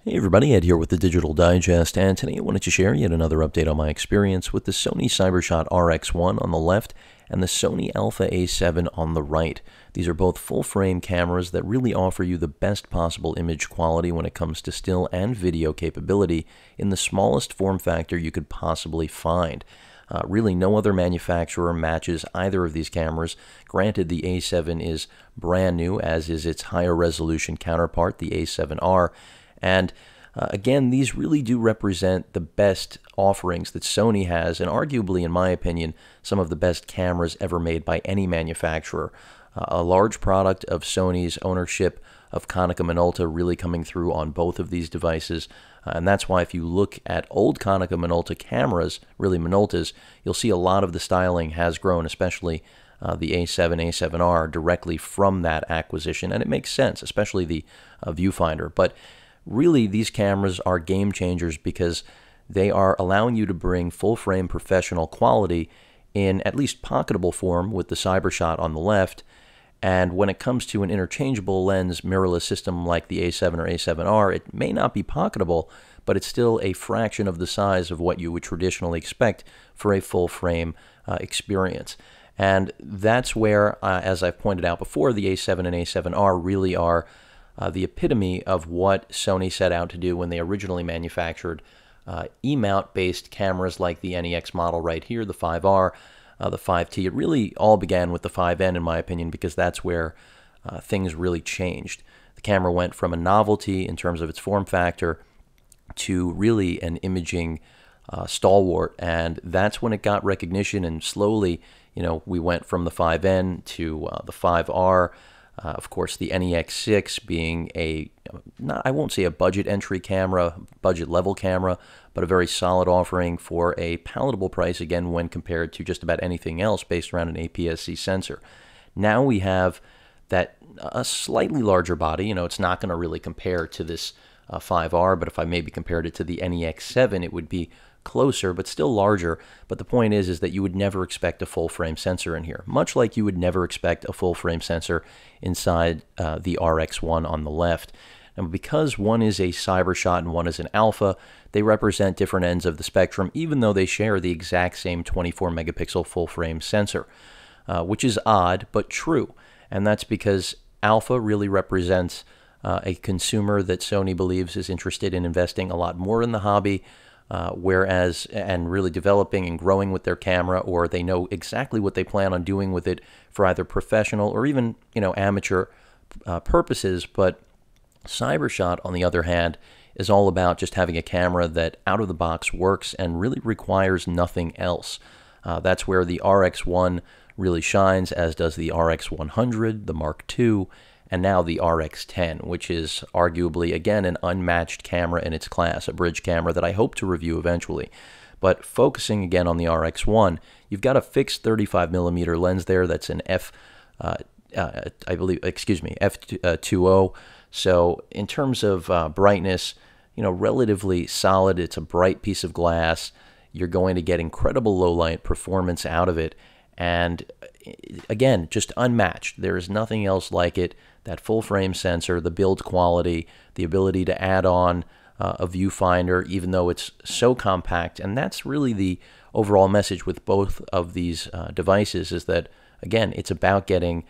Hey everybody, Ed here with the Digital Digest, and today I wanted to share yet another update on my experience with the Sony Cybershot RX1 on the left and the Sony Alpha A7 on the right. These are both full-frame cameras that really offer you the best possible image quality when it comes to still and video capability in the smallest form factor you could possibly find. Really, no other manufacturer matches either of these cameras. Granted, the A7 is brand new, as is its higher resolution counterpart, the A7R. And again, these really do represent the best offerings that Sony has, and arguably, in my opinion, some of the best cameras ever made by any manufacturer. A large product of Sony's ownership of Konica Minolta really coming through on both of these devices. And that's why if you look at old Konica Minolta cameras, really Minoltas, you'll see a lot of the styling has grown, especially the A7, A7R, directly from that acquisition. And it makes sense, especially the viewfinder. But really, these cameras are game changers because they are allowing you to bring full-frame professional quality in at least pocketable form with the Cybershot on the left. And when it comes to an interchangeable lens mirrorless system like the A7 or A7R, it may not be pocketable, but it's still a fraction of the size of what you would traditionally expect for a full-frame experience. And that's where, as I've pointed out before, the A7 and A7R really are the epitome of what Sony set out to do when they originally manufactured E-mount-based cameras like the NEX model right here, the 5R, the 5T. It really all began with the 5N, in my opinion, because that's where things really changed. The camera went from a novelty in terms of its form factor to really an imaging stalwart, and that's when it got recognition, and slowly, we went from the 5N to the 5R. Of course, the NEX6 being I won't say a budget entry camera, budget level camera, but a very solid offering for a palatable price, again, when compared to just about anything else based around an APS-C sensor. Now we have a slightly larger body. It's not going to really compare to this 5R, but if I maybe compared it to the NEX7, it would be closer, but still larger. But the point is that you would never expect a full-frame sensor in here, much like you would never expect a full-frame sensor inside the RX1 on the left. And because one is a Cybershot and one is an Alpha, they represent different ends of the spectrum, even though they share the exact same 24-megapixel full-frame sensor, which is odd, but true. And that's because Alpha really represents a consumer that Sony believes is interested in investing a lot more in the hobby, and really developing and growing with their camera, or they know exactly what they plan on doing with it for either professional or even, amateur purposes. But Cybershot, on the other hand, is all about just having a camera that out of the box works and really requires nothing else. That's where the RX1 really shines, as does the RX100, the Mark II, and now the RX10, which is arguably, again, an unmatched camera in its class, a bridge camera that I hope to review eventually. But focusing again on the RX1, you've got a fixed 35mm lens there. That's an f2.0. So in terms of brightness, relatively solid. It's a bright piece of glass. You're going to get incredible low light performance out of it. And again, just unmatched. There is nothing else like it. That full frame sensor, the build quality, the ability to add on a viewfinder, even though it's so compact. And that's really the overall message with both of these devices, is that, again, it's about getting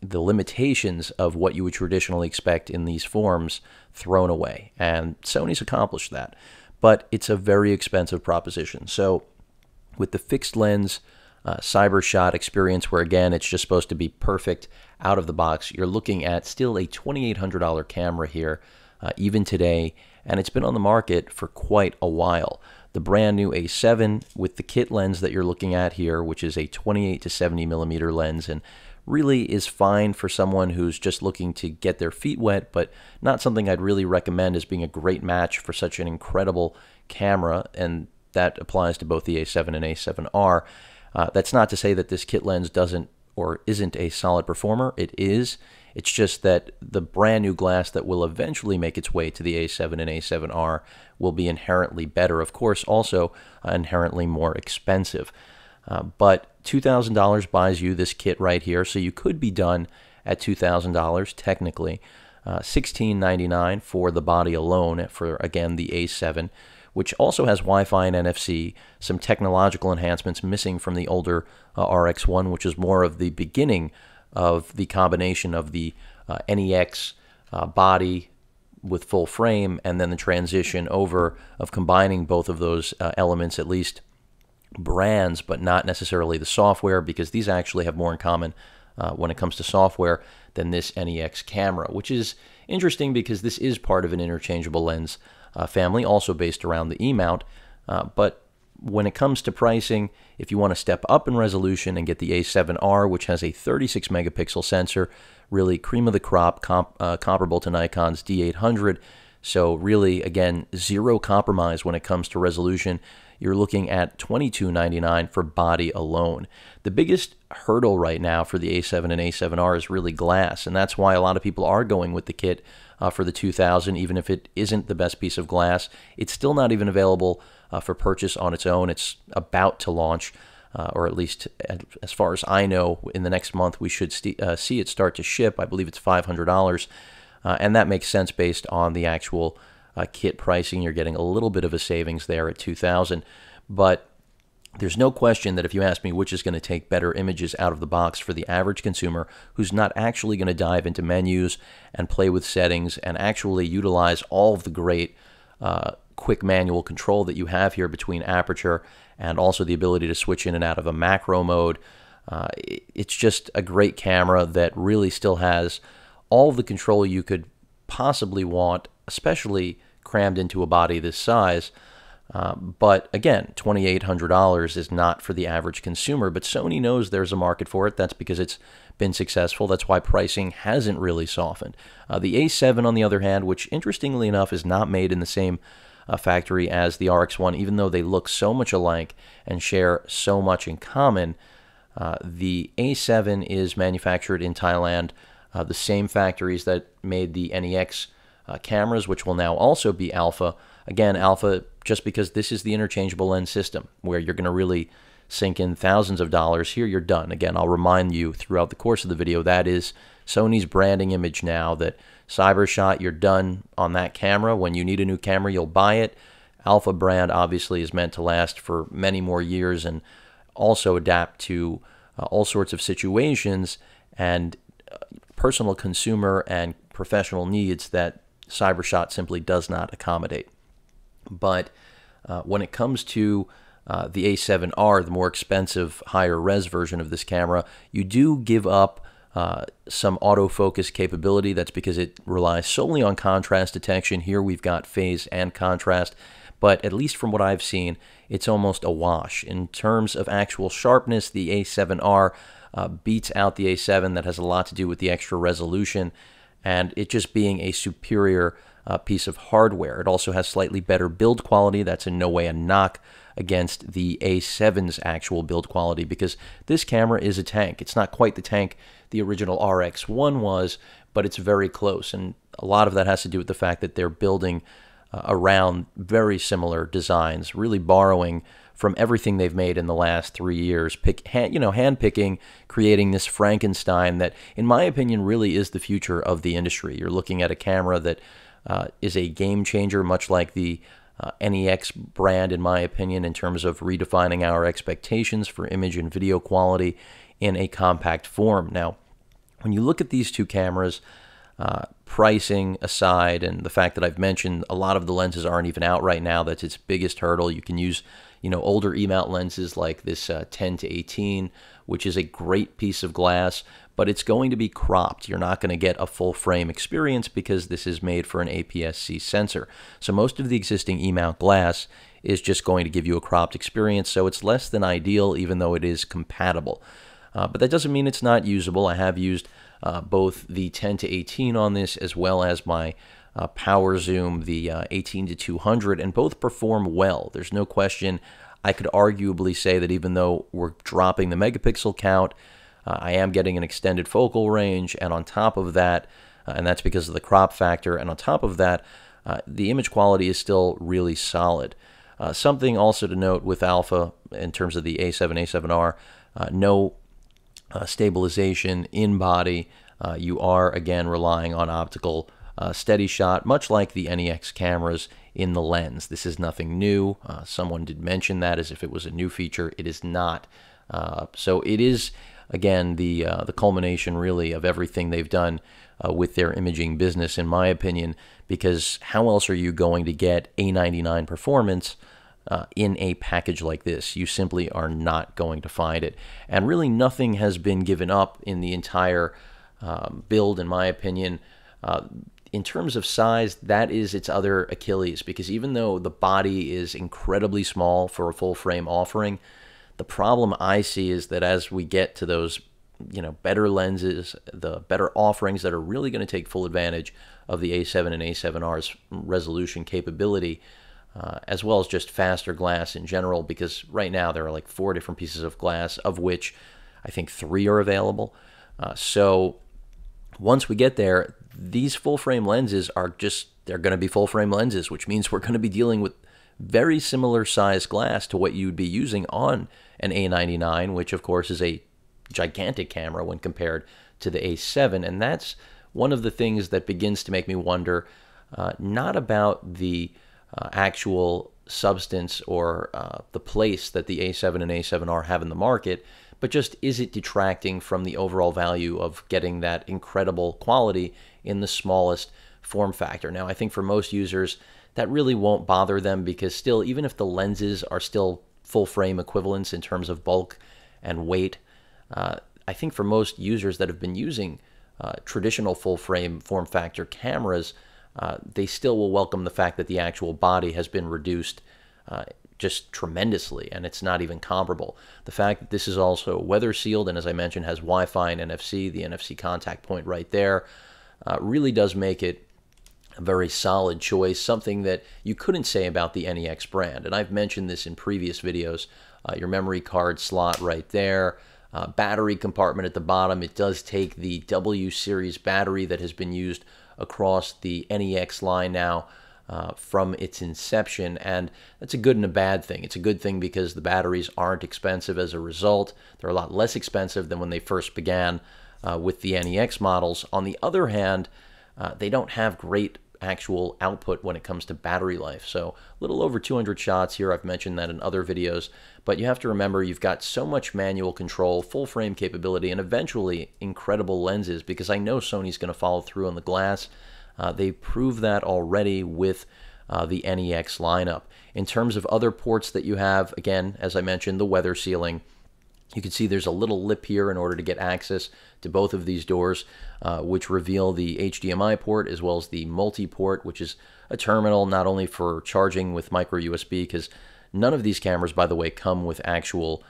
the limitations of what you would traditionally expect in these forms thrown away. And Sony's accomplished that. But it's a very expensive proposition. So with the fixed lens Cybershot experience, where again it's just supposed to be perfect out of the box, you're looking at still a $2,800 camera here, even today, and it's been on the market for quite a while. The brand new A7 with the kit lens that you're looking at here, which is a 28 to 70mm lens, and really is fine for someone who's just looking to get their feet wet, but not something I'd really recommend as being a great match for such an incredible camera, and that applies to both the A7 and A7R. That's not to say that this kit lens doesn't or isn't a solid performer. It is. It's just that the brand new glass that will eventually make its way to the A7 and A7R will be inherently better. Of course, also inherently more expensive. But $2,000 buys you this kit right here, so you could be done at $2,000 technically. $16.99 for the body alone for, again, the A7, which also has Wi-Fi and NFC, some technological enhancements missing from the older RX1, which is more of the beginning of the combination of the NEX body with full frame, and then the transition over of combining both of those elements, at least brands, but not necessarily the software, because these actually have more in common when it comes to software than this NEX camera, which is interesting because this is part of an interchangeable lens family, also based around the E-mount. But when it comes to pricing, if you want to step up in resolution and get the A7R, which has a 36 megapixel sensor, really cream of the crop, comparable to Nikon's D800. So really, again, zero compromise when it comes to resolution. You're looking at $22.99 for body alone. The biggest hurdle right now for the A7 and A7R is really glass, and that's why a lot of people are going with the kit for the 2000, even if it isn't the best piece of glass. It's still not even available for purchase on its own. It's about to launch, or at least as far as I know, in the next month we should see it start to ship. I believe it's $500, and that makes sense based on the actual kit pricing. You're getting a little bit of a savings there at $2,000, but there's no question that if you ask me which is going to take better images out of the box for the average consumer who's not actually going to dive into menus and play with settings and actually utilize all of the great quick manual control that you have here between aperture and also the ability to switch in and out of a macro mode, it's just a great camera that really still has all of the control you could possibly want, especially crammed into a body this size. But again, $2,800 is not for the average consumer, but Sony knows there's a market for it. That's because it's been successful. That's why pricing hasn't really softened. The A7, on the other hand, which interestingly enough is not made in the same factory as the RX1, even though they look so much alike and share so much in common, the A7 is manufactured in Thailand, the same factories that made the NEX cameras, which will now also be alpha. Again, alpha just because this is the interchangeable lens system where you're going to really sink in thousands of dollars. Here you're done. Again, I'll remind you throughout the course of the video, that is Sony's branding image now, that Cybershot, you're done on that camera. When you need a new camera, you'll buy it. Alpha brand obviously is meant to last for many more years and also adapt to all sorts of situations and personal consumer and professional needs that Cybershot simply does not accommodate. But when it comes to the A7R, the more expensive, higher res version of this camera, you do give up some autofocus capability. That's because it relies solely on contrast detection. Here we've got phase and contrast, but at least from what I've seen, it's almost a wash. In terms of actual sharpness, the A7R beats out the A7. That has a lot to do with the extra resolution and it just being a superior piece of hardware. It also has slightly better build quality. That's in no way a knock against the A7's actual build quality, because this camera is a tank. It's not quite the tank the original RX1 was, but it's very close, and a lot of that has to do with the fact that they're building around very similar designs, really borrowing from everything they've made in the last 3 years, hand-picking, creating this Frankenstein that, in my opinion, really is the future of the industry. You're looking at a camera that is a game changer, much like the NEX brand, in my opinion, in terms of redefining our expectations for image and video quality in a compact form. Now, when you look at these two cameras, pricing aside, and the fact that I've mentioned a lot of the lenses aren't even out right now, that's its biggest hurdle. You can use, older E-mount lenses like this 10 to 18, which is a great piece of glass, but it's going to be cropped. You're not going to get a full frame experience because this is made for an APS-C sensor. So most of the existing E-mount glass is just going to give you a cropped experience, so it's less than ideal, even though it is compatible. But that doesn't mean it's not usable. I have used both the 10 to 18 on this, as well as my power zoom, the 18 to 200, and both perform well. There's no question. I could arguably say that even though we're dropping the megapixel count, I am getting an extended focal range, and on top of that, and that's because of the crop factor, and on top of that, the image quality is still really solid. Something also to note with Alpha in terms of the A7, A7R, no stabilization in body. you are, again, relying on optical steady shot, much like the NEX cameras in the lens. This is nothing new. Someone did mention that as if it was a new feature. It is not. So it is, again, the culmination, really, of everything they've done with their imaging business, in my opinion, because how else are you going to get A99 performance in a package like this? You simply are not going to find it. And really nothing has been given up in the entire build, in my opinion. In terms of size, that is its other Achilles, because even though the body is incredibly small for a full frame offering, the problem I see is that as we get to those better lenses, the better offerings that are really going to take full advantage of the A7 and A7R's resolution capability, as well as just faster glass in general, because right now there are like 4 different pieces of glass, of which I think 3 are available. So once we get there, these full-frame lenses they're going to be full-frame lenses, which means we're going to be dealing with very similar size glass to what you'd be using on an A99, which of course is a gigantic camera when compared to the A7. And that's one of the things that begins to make me wonder, not about the actual substance or the place that the A7 and A7R have in the market, but just, is it detracting from the overall value of getting that incredible quality in the smallest form factor? Now, I think for most users, that really won't bother them, because still, even if the lenses are still full frame equivalents in terms of bulk and weight, I think for most users that have been using traditional full frame form factor cameras, they still will welcome the fact that the actual body has been reduced just tremendously, and it's not even comparable. The fact that this is also weather sealed, and as I mentioned, has Wi-Fi and NFC, the NFC contact point right there, really does make it a very solid choice, something that you couldn't say about the NEX brand. And I've mentioned this in previous videos. Your memory card slot right there, battery compartment at the bottom. It does take the W series battery that has been used across the NEX line now from its inception, and that's a good and a bad thing. It's a good thing because the batteries aren't expensive as a result. They're a lot less expensive than when they first began with the NEX models. On the other hand, they don't have great actual output when it comes to battery life. So a little over 200 shots here. I've mentioned that in other videos, but you have to remember you've got so much manual control, full frame capability, and eventually incredible lenses, because I know Sony's going to follow through on the glass. They proved that already with the NEX lineup. In terms of other ports that you have, again, as I mentioned, the weather sealing. You can see there's a little lip here in order to get access to both of these doors, which reveal the HDMI port as well as the multi-port, which is a terminal not only for charging with micro USB, because none of these cameras, by the way, come with actual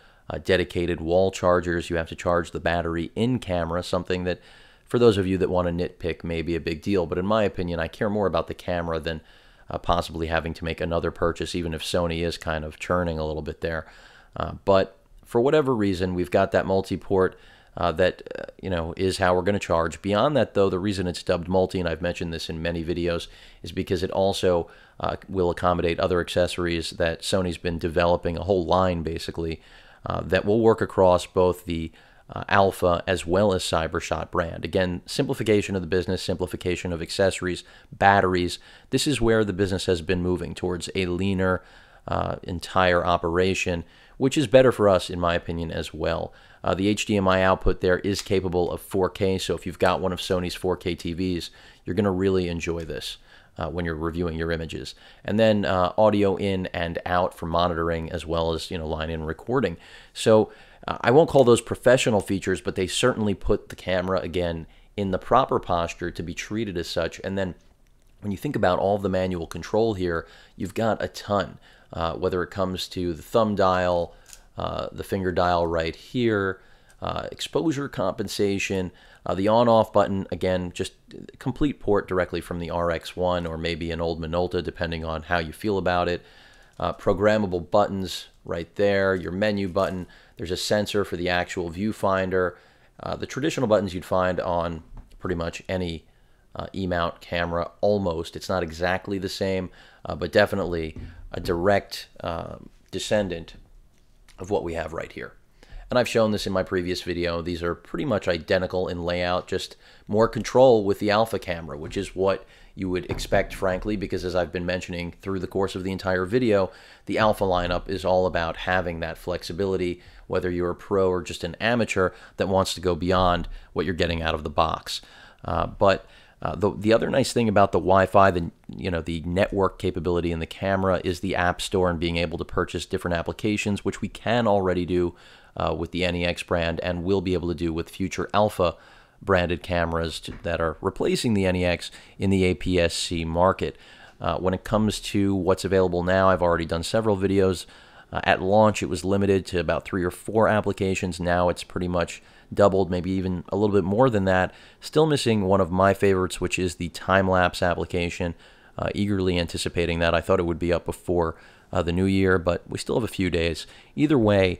dedicated wall chargers. You have to charge the battery in camera, something that for those of you that want to nitpick may be a big deal. But in my opinion, I care more about the camera than possibly having to make another purchase, even if Sony is kind of churning a little bit there. But for whatever reason, we've got that multi-port that is how we're going to charge. Beyond that, though, the reason it's dubbed multi, and I've mentioned this in many videos, is because it also will accommodate other accessories that Sony's been developing, a whole line basically, that will work across both the Alpha as well as Cybershot brand. Again, simplification of the business, simplification of accessories, batteries. This is where the business has been moving towards a leaner entire operation, which is better for us, in my opinion, as well. The HDMI output there is capable of 4K, so if you've got one of Sony's 4K TVs, you're going to really enjoy this when you're reviewing your images. And then audio in and out for monitoring, as well as line in recording. So I won't call those professional features, but they certainly put the camera, again, in the proper posture to be treated as such. And then when you think about all the manual control here, you've got a ton, whether it comes to the thumb dial, the finger dial right here, exposure compensation, the on-off button, again, just complete port directly from the RX1 or maybe an old Minolta, depending on how you feel about it. Programmable buttons right there, your menu button. There's a sensor for the actual viewfinder. The traditional buttons you'd find on pretty much any E-mount camera, almost. It's not exactly the same, but definitely a direct descendant of what we have right here. And I've shown this in my previous video. These are pretty much identical in layout, just more control with the alpha camera, which is what you would expect, frankly, because as I've been mentioning through the course of the entire video, the alpha lineup is all about having that flexibility, whether you're a pro or just an amateur that wants to go beyond what you're getting out of the box. The other nice thing about the Wi-Fi, the network capability in the camera, is the App Store and being able to purchase different applications, which we can already do with the NEX brand and will be able to do with future Alpha branded cameras that are replacing the NEX in the APS-C market. When it comes to what's available now, I've already done several videos. At launch, it was limited to about 3 or 4 applications. Now it's pretty much doubled, maybe even a little bit more than that. Still missing one of my favorites, which is the time-lapse application. Eagerly anticipating that. I thought it would be up before the new year, but we still have a few days. Either way,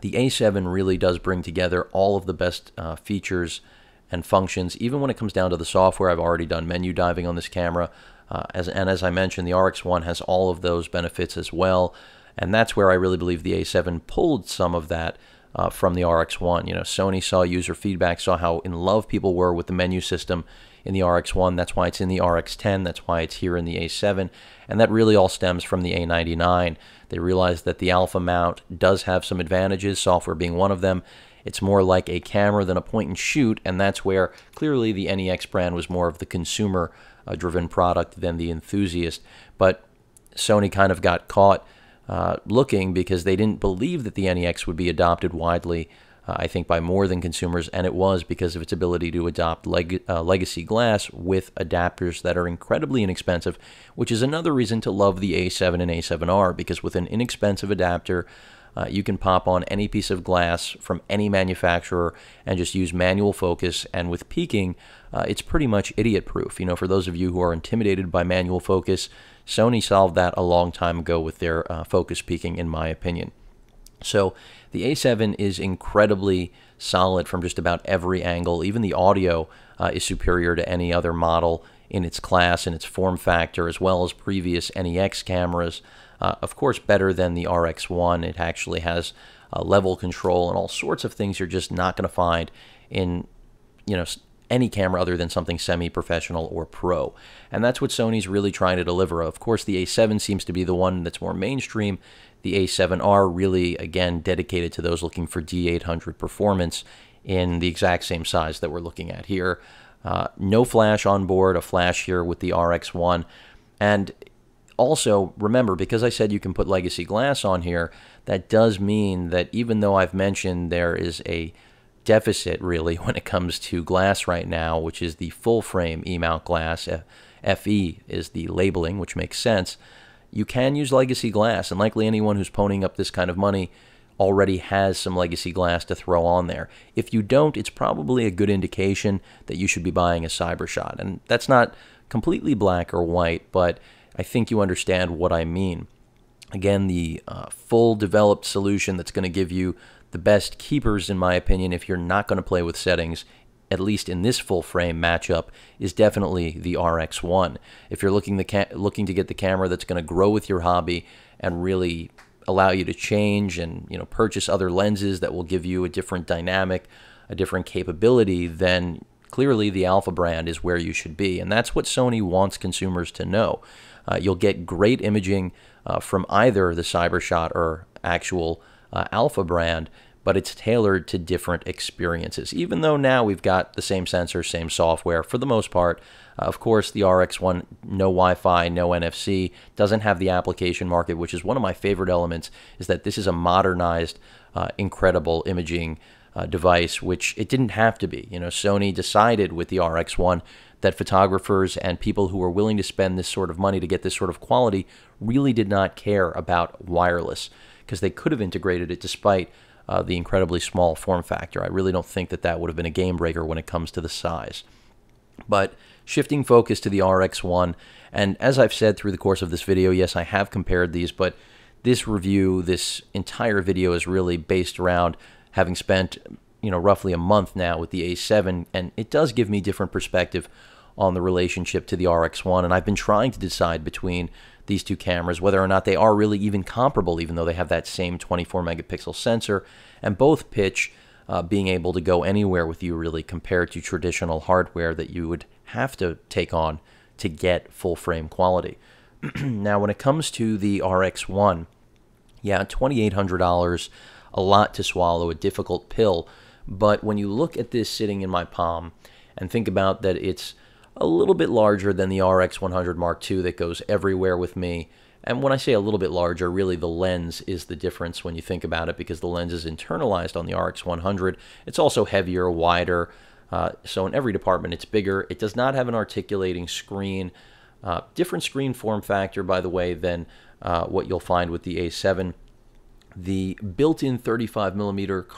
the A7 really does bring together all of the best features and functions. Even when it comes down to the software, I've already done menu diving on this camera. As I mentioned, the RX1 has all of those benefits as well. And that's where I really believe the A7 pulled some of that from the RX1. Sony saw user feedback, saw how in love people were with the menu system in the RX1. That's why it's in the RX10. That's why it's here in the A7. And that really all stems from the A99. They realized that the alpha mount does have some advantages, software being one of them. It's more like a camera than a point and shoot, and that's where clearly the NEX brand was more of the consumer-driven product than the enthusiast. But Sony kind of got caught looking because they didn't believe that the NEX would be adopted widely, I think by more than consumers, and it was because of its ability to adopt legacy glass with adapters that are incredibly inexpensive, which is another reason to love the A7 and A7R, because with an inexpensive adapter, you can pop on any piece of glass from any manufacturer and just use manual focus, and with peaking, it's pretty much idiot-proof. For those of you who are intimidated by manual focus, Sony solved that a long time ago with their focus peaking, in my opinion. So the A7 is incredibly solid from just about every angle. Even the audio is superior to any other model in its class, in its form factor, as well as previous NEX cameras. Of course, better than the RX1. It actually has level control and all sorts of things you're just not going to find in any camera other than something semi-professional or pro. And that's what Sony's really trying to deliver. Of course, the A7 seems to be the one that's more mainstream. The A7R really, again, dedicated to those looking for D800 performance in the exact same size that we're looking at here. No flash on board, a flash here with the RX1. And also, remember, because I said you can put legacy glass on here, that does mean that even though I've mentioned there is a deficit, really, when it comes to glass right now, which is the full-frame E-mount glass, FE is the labeling, which makes sense, you can use legacy glass, and likely anyone who's ponying up this kind of money already has some legacy glass to throw on there. If you don't, it's probably a good indication that you should be buying a Cybershot, and that's not completely black or white, but I think you understand what I mean. Again, the full developed solution that's going to give you the best keepers, in my opinion, if you're not going to play with settings, at least in this full frame matchup, is definitely the RX1. If you're looking to get the camera that's going to grow with your hobby and really allow you to change and purchase other lenses that will give you a different dynamic, a different capability, then clearly the Alpha brand is where you should be. And that's what Sony wants consumers to know. You'll get great imaging from either the Cybershot or actual Alpha brand, but it's tailored to different experiences. Even though now we've got the same sensor, same software for the most part. Of course, the RX1, no Wi-Fi, no NFC, doesn't have the application market, which is one of my favorite elements, is that this is a modernized, incredible imaging device, which it didn't have to be. Sony decided with the RX1 that photographers and people who were willing to spend this sort of money to get this sort of quality really did not care about wireless, because they could have integrated it despite the incredibly small form factor. I really don't think that that would have been a game breaker when it comes to the size. But shifting focus to the RX1, and as I've said through the course of this video, yes, I have compared these, but this review, this entire video is really based around having spent roughly a month now with the A7, and it does give me different perspective on the relationship to the RX1, and I've been trying to decide between these two cameras whether or not they are really even comparable, even though they have that same 24 megapixel sensor, and both pitch being able to go anywhere with you, really, compared to traditional hardware that you would have to take on to get full frame quality. Now, when it comes to the RX1, yeah, $2,800, a lot to swallow, a difficult pill. But when you look at this sitting in my palm and think about that it's a little bit larger than the RX100 Mark II that goes everywhere with me. And when I say a little bit larger, really the lens is the difference when you think about it, because the lens is internalized on the RX100. It's also heavier, wider, so in every department it's bigger. It does not have an articulating screen. Different screen form factor, by the way, than what you'll find with the A7. The built-in 35mm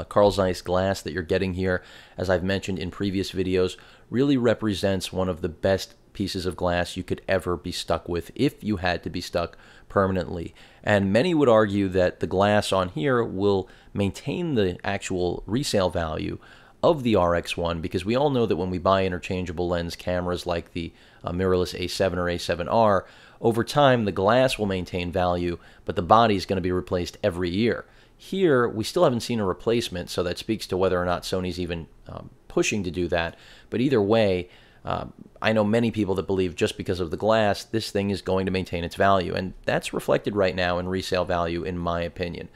Carl Zeiss glass that you're getting here, as I've mentioned in previous videos, really represents one of the best pieces of glass you could ever be stuck with if you had to be stuck permanently. And many would argue that the glass on here will maintain the actual resale value of the RX1, because we all know that when we buy interchangeable lens cameras like the mirrorless A7 or A7R, over time the glass will maintain value, but the body is going to be replaced every year. Here, we still haven't seen a replacement, so that speaks to whether or not Sony's even pushing to do that. But either way, I know many people that believe just because of the glass, this thing is going to maintain its value, and that's reflected right now in resale value, in my opinion.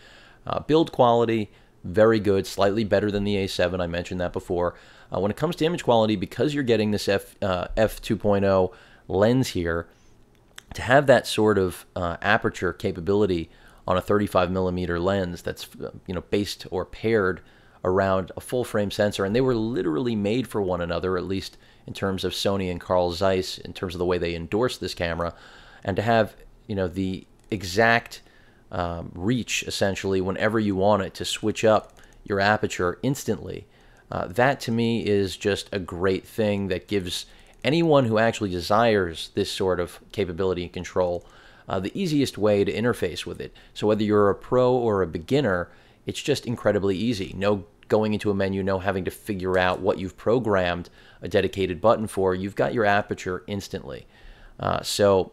Build quality, very good, slightly better than the A7, I mentioned that before. When it comes to image quality, because you're getting this f2.0 lens here, to have that sort of aperture capability on a 35mm lens that's based or paired around a full frame sensor, and they were literally made for one another, at least in terms of Sony and Carl Zeiss, in terms of the way they endorsed this camera, and to have the exact reach, essentially, whenever you want it, to switch up your aperture instantly. That to me is just a great thing that gives anyone who actually desires this sort of capability and control the easiest way to interface with it. So whether you're a pro or a beginner, it's just incredibly easy. No going into a menu, no having to figure out what you've programmed a dedicated button for. You've got your aperture instantly. So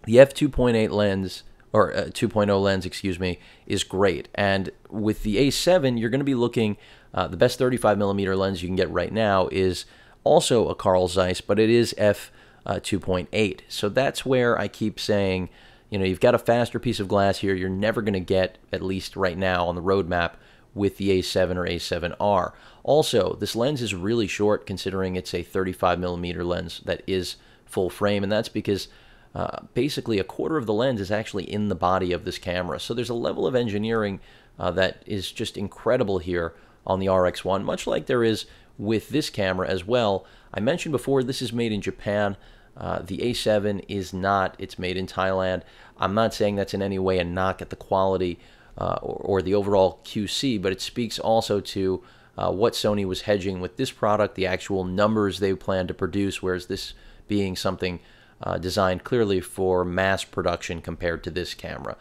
the f2.8 lens, or 2.0 lens, excuse me, is great. And with the A7, you're going to be looking, the best 35mm lens you can get right now is also a Carl Zeiss, but it is f2.8. So that's where I keep saying, you've got a faster piece of glass here you're never going to get, at least right now on the roadmap, with the A7 or A7R. Also, this lens is really short considering it's a 35mm lens that is full frame, and that's because basically a quarter of the lens is actually in the body of this camera. So there's a level of engineering that is just incredible here on the RX1, much like there is with this camera as well. I mentioned before, this is made in Japan. The A7 is not. It's made in Thailand. I'm not saying that's in any way a knock at the quality or the overall QC, but it speaks also to what Sony was hedging with this product, the actual numbers they plan to produce, whereas this being something designed clearly for mass production compared to this camera.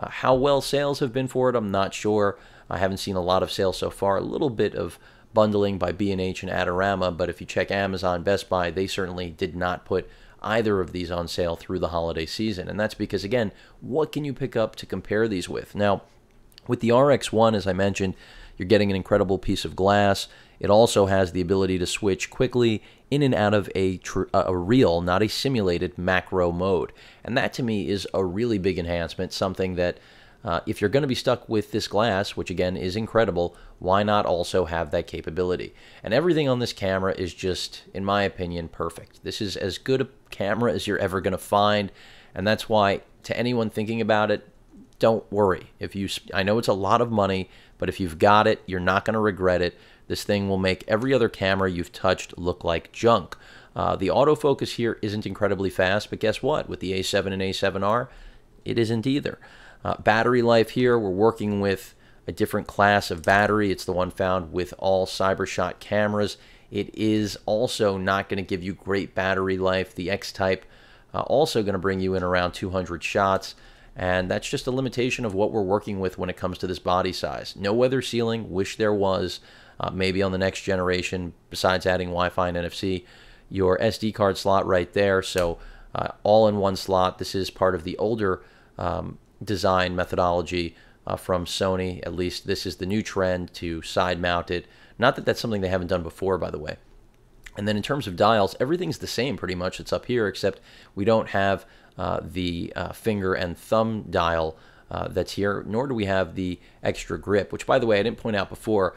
How well sales have been for it, I'm not sure. I haven't seen a lot of sales so far. A little bit of bundling by B&H and Adorama, but if you check Amazon, Best Buy, they certainly did not put either of these on sale through the holiday season. And that's because, again, what can you pick up to compare these with? Now, with the RX1, as I mentioned, you're getting an incredible piece of glass. It also has the ability to switch quickly in and out of a real, not a simulated, macro mode. And that, to me, is a really big enhancement, something that if you're going to be stuck with this glass, which again is incredible, why not also have that capability? And everything on this camera is just, in my opinion, perfect. This is as good a camera as you're ever going to find, and that's why, to anyone thinking about it, don't worry. I know it's a lot of money, but if you've got it, you're not going to regret it. This thing will make every other camera you've touched look like junk. The autofocus here isn't incredibly fast, but guess what? With the A7 and A7R, it isn't either. Battery life here, we're working with a different class of battery. It's the one found with all Cybershot cameras. It is also not going to give you great battery life. The X-Type also going to bring you in around 200 shots, and that's just a limitation of what we're working with when it comes to this body size. No weather sealing, wish there was. Maybe on the next generation, besides adding Wi-Fi and NFC, your SD card slot right there. So all in one slot. This is part of the older design methodology from Sony. At least this is the new trend to side mount it. Not that that's something they haven't done before, by the way. And then in terms of dials, everything's the same pretty much. It's up here, except we don't have the finger and thumb dial that's here, nor do we have the extra grip, which, by the way, I didn't point out before,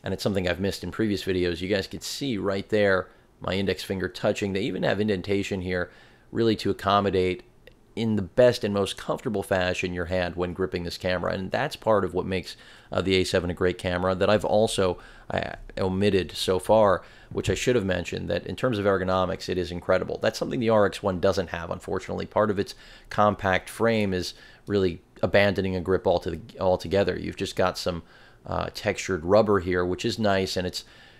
and it's something I've missed in previous videos. You guys can see right there my index finger touching. They even have indentation here really to accommodate in the best and most comfortable fashion your hand when gripping this camera, and that's part of what makes the A7 a great camera that I've also omitted so far, which I should have mentioned, that in terms of ergonomics, it is incredible. That's something the RX1 doesn't have, unfortunately. Part of its compact frame is really abandoning a grip altogether. You've just got some textured rubber here, which is nice, and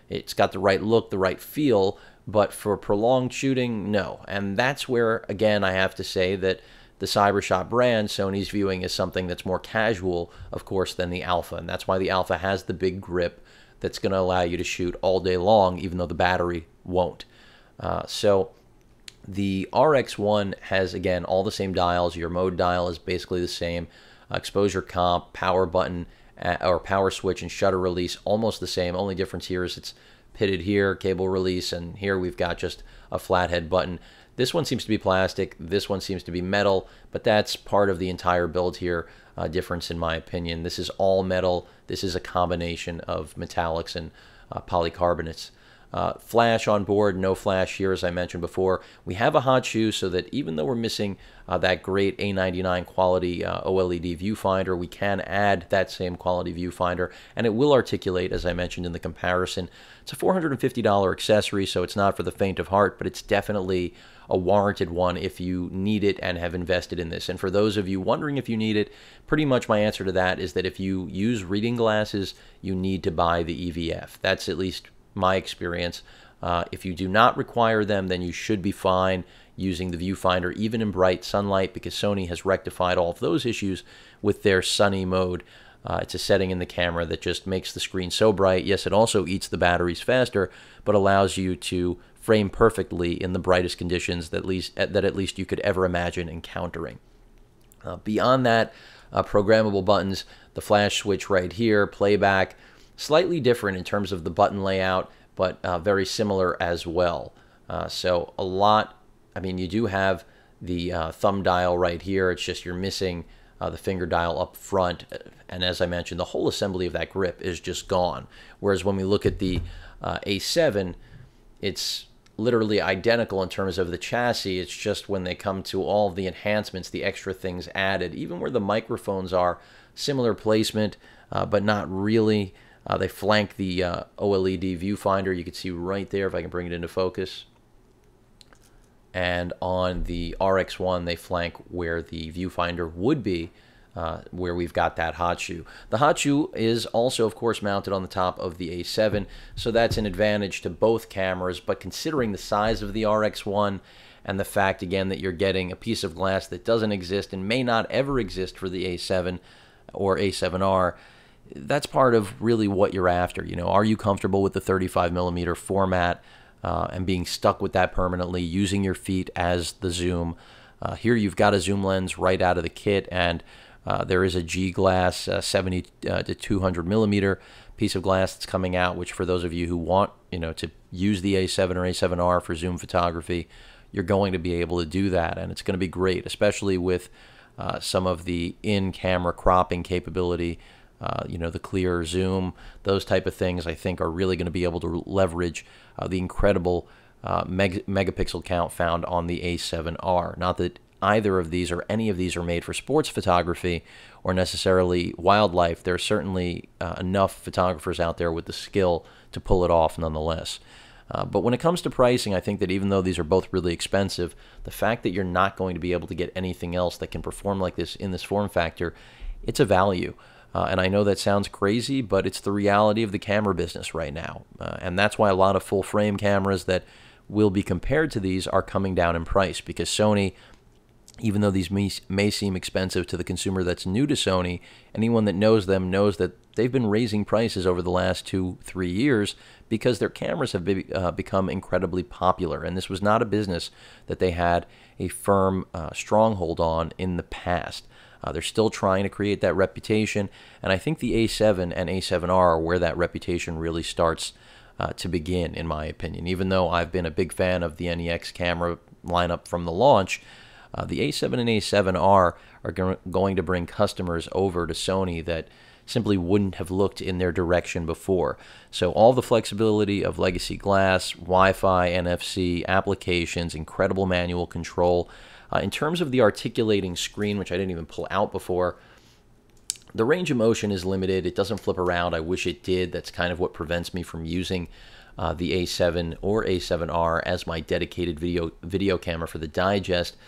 it's got the right look, the right feel, but for prolonged shooting, no. And that's where, again, I have to say that the Cybershot brand, Sony's viewing as something that's more casual, of course, than the Alpha. And that's why the Alpha has the big grip that's going to allow you to shoot all day long, even though the battery won't. So the RX1 has, again, all the same dials. Your mode dial is basically the same. Exposure comp, power button, or power switch and shutter release, almost the same. Only difference here is it's pitted here, cable release, and here we've got just a flathead button. This one seems to be plastic, this one seems to be metal, but that's part of the entire build here difference in my opinion. This is all metal. This is a combination of metallics and polycarbonates. Flash on board, no flash here as I mentioned before. We have a hot shoe so that even though we're missing that great A99 quality OLED viewfinder, we can add that same quality viewfinder, and it will articulate, as I mentioned in the comparison. It's a $450 accessory, so it's not for the faint of heart, but it's definitely a warranted one if you need it and have invested in this. And for those of you wondering if you need it, pretty much my answer to that is that if you use reading glasses, you need to buy the EVF. That's at least my experience. If you do not require them, then you should be fine using the viewfinder, even in bright sunlight, because Sony has rectified all of those issues with their sunny mode. It's a setting in the camera that just makes the screen so bright. Yes, it also eats the batteries faster, but allows you to frame perfectly in the brightest conditions that at least you could ever imagine encountering. Beyond that, programmable buttons, the flash switch right here, playback, slightly different in terms of the button layout, but very similar as well. So a lot, I mean, you do have the thumb dial right here. It's just you're missing the finger dial up front. And as I mentioned, the whole assembly of that grip is just gone. Whereas when we look at the A7, it's literally identical in terms of the chassis. It's just when they come to all of the enhancements, the extra things added, even where the microphones are, similar placement, but not really. They flank the OLED viewfinder. You can see right there if I can bring it into focus. And on the RX1, they flank where the viewfinder would be, where we've got that hot shoe. The hot shoe is also, of course, mounted on the top of the A7, so that's an advantage to both cameras. But considering the size of the RX1 and the fact, again, that you're getting a piece of glass that doesn't exist and may not ever exist for the A7 or A7R, that's part of really what you're after. You know, are you comfortable with the 35mm format and being stuck with that permanently, using your feet as the zoom? Here you've got a zoom lens right out of the kit, and there is a G glass 70 to 200mm piece of glass that's coming out, which for those of you who want, you know, to use the A7 or A7R for zoom photography, you're going to be able to do that, and it's going to be great, especially with some of the in-camera cropping capability. You know, the clear zoom, those type of things, I think are really going to be able to leverage the incredible megapixel count found on the A7R. Not that either of these or any of these are made for sports photography or necessarily wildlife. There are certainly enough photographers out there with the skill to pull it off nonetheless. But when it comes to pricing, I think that even though these are both really expensive, the fact that you're not going to be able to get anything else that can perform like this in this form factor, it's a value. And I know that sounds crazy, but it's the reality of the camera business right now. And that's why a lot of full-frame cameras that will be compared to these are coming down in price, because Sony Even though these may seem expensive to the consumer that's new to Sony, anyone that knows them knows that they've been raising prices over the last 2-3 years because their cameras have become incredibly popular. And this was not a business that they had a firm stronghold on in the past. They're still trying to create that reputation, and I think the A7 and A7R are where that reputation really starts to begin, in my opinion. Even though I've been a big fan of the NEX camera lineup from the launch, the A7 and A7R are going to bring customers over to Sony that simply wouldn't have looked in their direction before. So all the flexibility of legacy glass, Wi-Fi, NFC, applications, incredible manual control. In terms of the articulating screen, which I didn't even pull out before, the range of motion is limited. It doesn't flip around. I wish it did. That's kind of what prevents me from using the A7 or A7R as my dedicated video camera for the digest.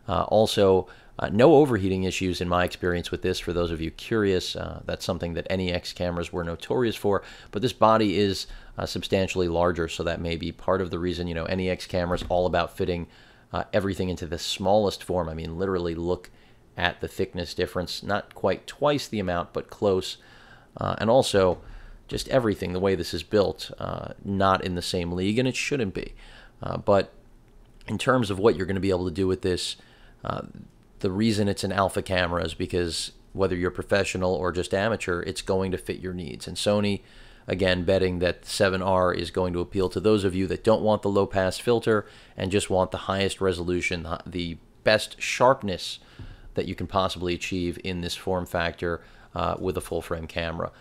Also, no overheating issues in my experience with this. For those of you curious, that's something that NEX cameras were notorious for, but this body is substantially larger, so that may be part of the reason. NEX cameras all about fitting everything into the smallest form. I mean, literally look at the thickness difference, not quite twice the amount, but close. And also, just everything, the way this is built, not in the same league, and it shouldn't be. But in terms of what you're going to be able to do with this, the reason it's an alpha camera is because whether you're professional or just amateur, it's going to fit your needs. And Sony, again, betting that the 7R is going to appeal to those of you that don't want the low-pass filter and just want the highest resolution, the best sharpness that you can possibly achieve in this form factor with a full-frame camera.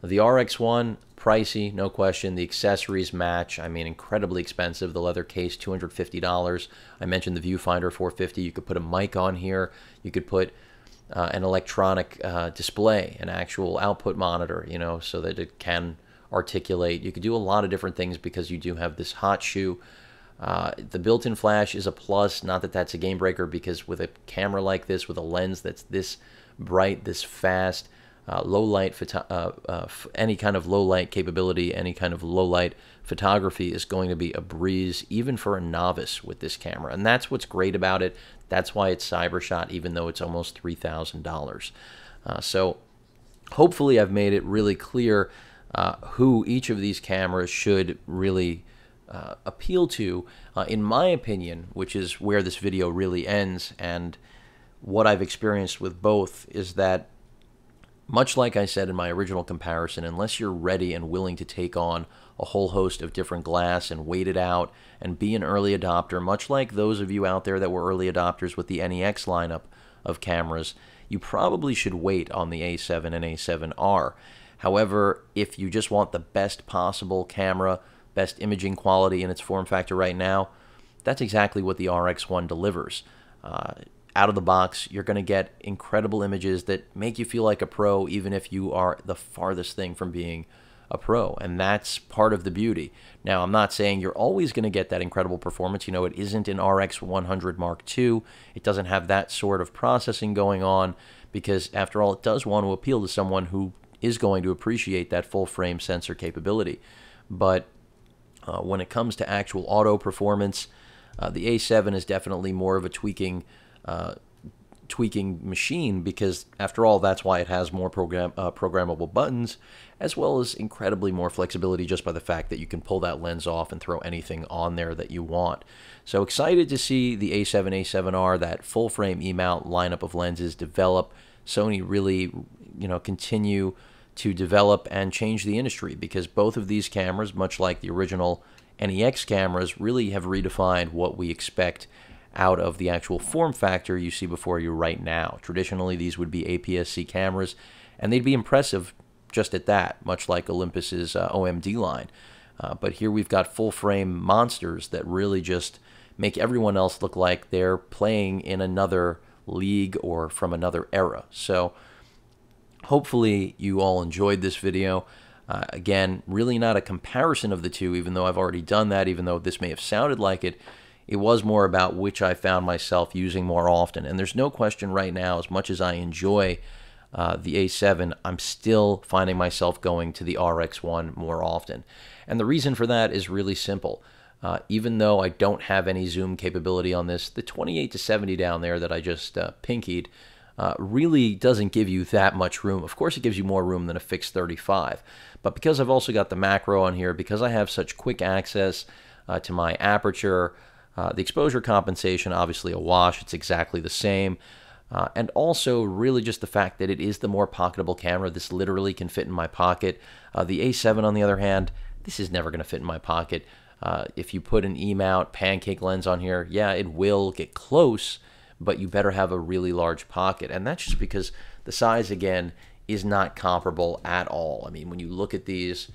The RX1, pricey, no question. The accessories match. I mean, incredibly expensive. The leather case, $250. I mentioned the viewfinder, $450. You could put a mic on here. You could put an electronic display, an actual output monitor, so that it can articulate. You could do a lot of different things because you do have this hot shoe. The built-in flash is a plus. Not that that's a game breaker, because with a camera like this, with a lens that's this bright, this fast, low light, any kind of low light capability, any kind of low light photography is going to be a breeze, even for a novice with this camera. And that's what's great about it. That's why it's Cybershot, even though it's almost $3,000. So hopefully I've made it really clear who each of these cameras should really appeal to, in my opinion, which is where this video really ends. And what I've experienced with both is that, much like I said in my original comparison, unless you're ready and willing to take on a whole host of different glass and wait it out and be an early adopter, much like those of you out there that were early adopters with the NEX lineup of cameras, you probably should wait on the A7 and A7R. However, if you just want the best possible camera, best imaging quality in its form factor right now, that's exactly what the RX1 delivers. Out of the box, you're going to get incredible images that make you feel like a pro, even if you are the farthest thing from being a pro. And that's part of the beauty. Now, I'm not saying you're always going to get that incredible performance. It isn't an RX100 Mark II. It doesn't have that sort of processing going on, because after all, it does want to appeal to someone who is going to appreciate that full frame sensor capability. But when it comes to actual auto performance, the A7 is definitely more of a tweaking machine, because after all, that's why it has more programmable buttons, as well as incredibly more flexibility just by the fact that you can pull that lens off and throw anything on there that you want. So excited to see the A7, A7R, that full frame E-mount lineup of lenses develop. Sony really, continue to develop and change the industry, because both of these cameras, much like the original NEX cameras, really have redefined what we expect out of the actual form factor you see before you right now. Traditionally, these would be APS-C cameras, and they'd be impressive just at that, much like Olympus's OMD line. But here we've got full-frame monsters that really just make everyone else look like they're playing in another league or from another era. So hopefully you all enjoyed this video. Again, really not a comparison of the two, even though I've already done that, even though this may have sounded like it. It was more about which I found myself using more often. And there's no question right now, as much as I enjoy the A7, I'm still finding myself going to the RX1 more often. And the reason for that is really simple. Even though I don't have any zoom capability on this, the 28 to 70 down there that I just pinkied really doesn't give you that much room. Of course, it gives you more room than a fixed 35. But because I've also got the macro on here, because I have such quick access to my aperture, the exposure compensation, obviously a wash, it's exactly the same. And also really just the fact that it is the more pocketable camera. This literally can fit in my pocket. The A7, on the other hand, this is never going to fit in my pocket. If you put an E-mount pancake lens on here, yeah, it will get close, but you better have a really large pocket. And that's just because the size, again, is not comparable at all. I mean, when you look at these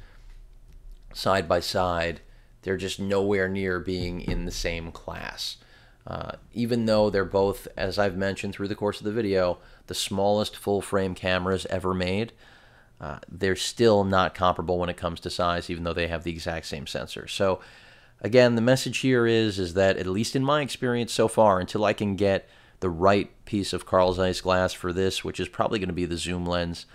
side by side, they're just nowhere near being in the same class. Even though they're both, as I've mentioned through the course of the video, the smallest full-frame cameras ever made, they're still not comparable when it comes to size, even though they have the exact same sensor. So, again, the message here is that, at least in my experience so far, until I can get the right piece of Carl Zeiss glass for this, which is probably going to be the zoom lens,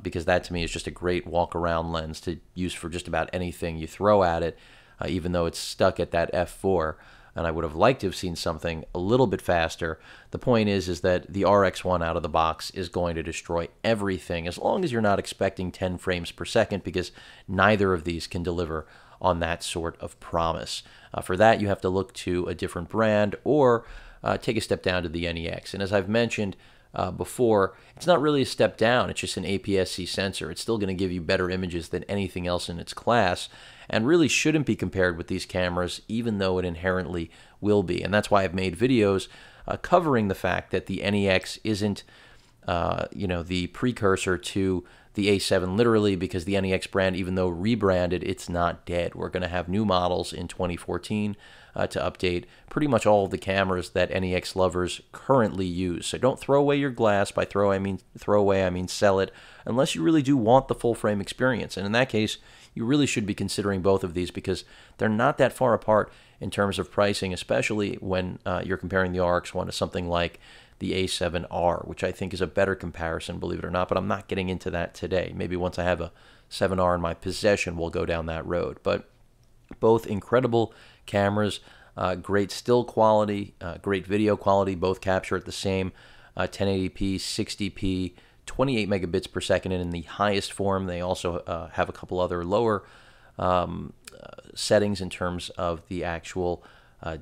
because that to me is just a great walk-around lens to use for just about anything you throw at it, even though it's stuck at that f4. And I would have liked to have seen something a little bit faster. The point is that the RX1 out of the box is going to destroy everything, as long as you're not expecting 10 frames per second, because neither of these can deliver on that sort of promise. For that, you have to look to a different brand or take a step down to the NEX. And as I've mentioned before, it's not really a step down. It's just an APS-C sensor. It's still going to give you better images than anything else in its class, and really shouldn't be compared with these cameras, even though it inherently will be. And that's why I've made videos covering the fact that the NEX isn't, the precursor to the A7, literally, because the NEX brand, even though rebranded, it's not dead. We're going to have new models in 2014 to update pretty much all of the cameras that NEX lovers currently use. So don't throw away your glass. By throw away, I mean sell it, unless you really do want the full frame experience. And in that case, you really should be considering both of these, because they're not that far apart in terms of pricing, especially when you're comparing the RX1 to something like the A7R, which I think is a better comparison, believe it or not, but I'm not getting into that today. Maybe once I have a 7R in my possession, we'll go down that road. But both incredible cameras, great still quality, great video quality, both capture at the same 1080p, 60p, 28 megabits per second, and in the highest form. They also have a couple other lower settings in terms of the actual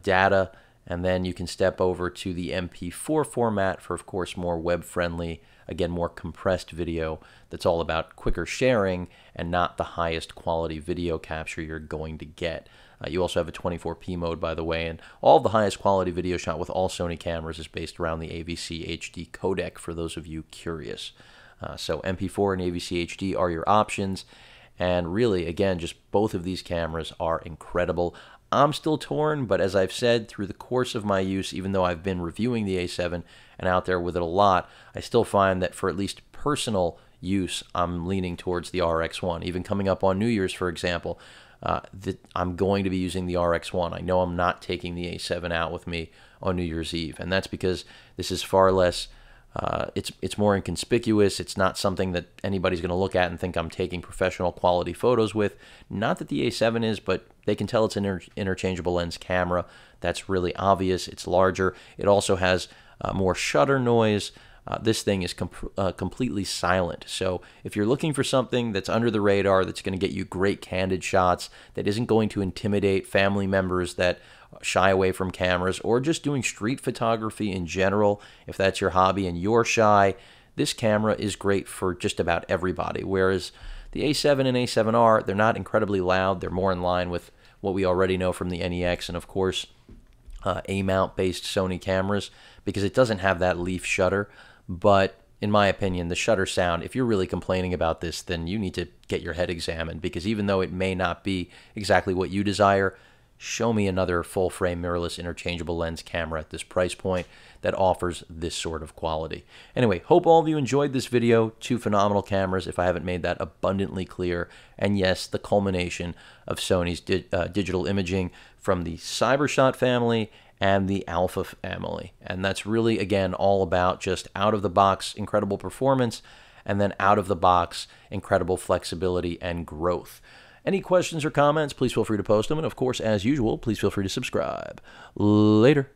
data. And then you can step over to the MP4 format for, of course, more web-friendly, again, more compressed video that's all about quicker sharing and not the highest quality video capture you're going to get. You also have a 24p mode, by the way, and all the highest quality video shot with all Sony cameras is based around the AVC HD codec, for those of you curious. So MP4 and AVC HD are your options, and really, again, just both of these cameras are incredible. I'm still torn, but as I've said, through the course of my use, even though I've been reviewing the A7 and out there with it a lot, I still find that for at least personal use, I'm leaning towards the RX1. Even coming up on New Year's, for example, I'm going to be using the RX1. I know I'm not taking the A7 out with me on New Year's Eve, and that's because this is far less, it's more inconspicuous. It's not something that anybody's going to look at and think I'm taking professional quality photos with. Not that the A7 is, but they can tell it's an interchangeable lens camera. That's really obvious. It's larger. It also has more shutter noise. This thing is completely silent. So if you're looking for something that's under the radar, that's going to get you great candid shots, that isn't going to intimidate family members that shy away from cameras, or just doing street photography in general, if that's your hobby and you're shy, this camera is great for just about everybody. Whereas the A7 and A7R, they're not incredibly loud. They're more in line with what we already know from the NEX and, of course, A-mount based Sony cameras, because it doesn't have that leaf shutter. But in my opinion, the shutter sound, if you're really complaining about this, then you need to get your head examined, because even though it may not be exactly what you desire, show me another full-frame mirrorless interchangeable lens camera at this price point that offers this sort of quality. Anyway, hope all of you enjoyed this video. Two phenomenal cameras, if I haven't made that abundantly clear. And yes, the culmination of Sony's digital imaging from the Cybershot family and the Alpha family. And that's really, again, all about just out-of-the-box incredible performance, and then out-of-the-box incredible flexibility and growth. Any questions or comments, please feel free to post them. And of course, as usual, please feel free to subscribe. Later.